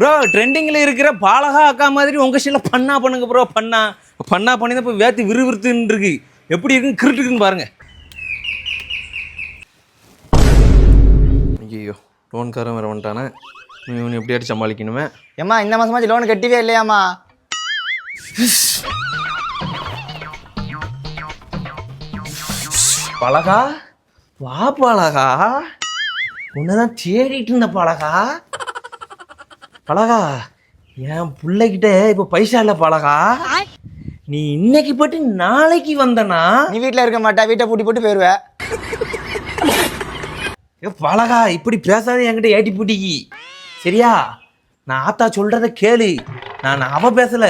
Bro ட்ரெண்டிங்கில் இருக்கிற பாலகா அக்கா மாதிரி உங்கள் ஸ்டைலில் பண்ணா பண்ணுங்க ப்ரோ. பண்ணா பண்ணி தான் இப்போ வேர்த்து விறுவிறுத்துன்னு இருக்கு. எப்படி இருக்குன்னு கிருட்டுக்குன்னு பாருங்க. ஐயோ லோன்காரன் வேறு வந்துட்டானே. இவனு எப்படியாட்டு சமாளிக்கணுமே. ஏம்மா இந்த மாதமாச்சு லோன் கட்டிவே இல்லையாம்மா? பழகா வா பழகா, உன்னதான் தேடிட்டு இருந்த பழகா. பழகா என் பிள்ளைகிட்ட இப்போ பைசா இல்லை பழகா. நீ இன்னைக்கு போட்டு நாளைக்கு வந்தனா நீ வீட்டில் இருக்க மாட்டா, வீட்டை பூட்டி போட்டு போயிடுவ. பழகா இப்படி பேசாத என்கிட்ட ஏட்டி பூட்டிக்கி சரியா? நான் ஆத்தா சொல்றத கேளு. நான் அவ பேசல,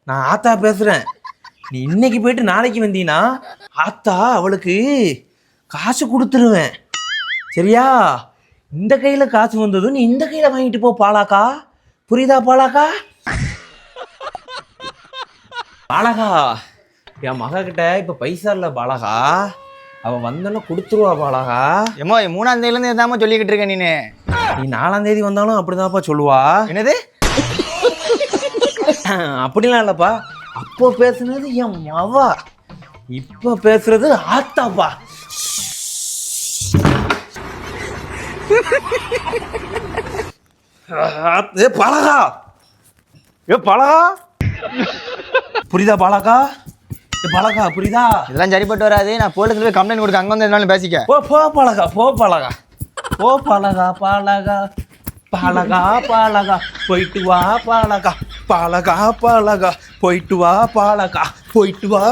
நான் ஆத்தா பேசுறேன். நீ இன்னைக்கு போயிட்டு நாளைக்கு வந்தீனா ஆத்தா அவளுக்கு காசு கொடுத்துருவேன் சரியா? இந்த கையில காசு வந்ததும் நீ இந்த கையில வாங்கிட்டு போ பாலாக்கா. புரியுதா பாலாக்கா? பாலகா என் மக கிட்ட இப்ப பைசா இல்ல பாலகா. அவ வந்தோன்னு கொடுத்துருவா பாலகா. ஏமோ 3ஆம் தேதியிலேருந்து எதாமோ சொல்லிக்கிட்டு இருக்க நீ 4ஆம் தேதி வந்தாலும் அப்படிதான்ப்பா சொல்லுவா. என்னது? அப்படிலாம் இல்லப்பா. அப்போ பேசுனது என் மவா, இப்ப பேசுறது ஆத்தாப்பா. ஏ பழகா, ஏ பழகா, புரியுதா பாலகா? பழகா புரியுதா? இதெல்லாம் சரிப்பட்டு வராது. நான் போலீஸ்ல போய் கம்ப்ளைண்ட் கொடுக்க, அங்கே வந்து எதுனாலும் பேசிக்க. போ பழகா, போ பழகா, போ பழகா. பாலகா பாலகா பாலகா போயிட்டு வா பாலகா. பாலகா பாலகா போயிட்டு வா பாலகா. போயிட்டு வா.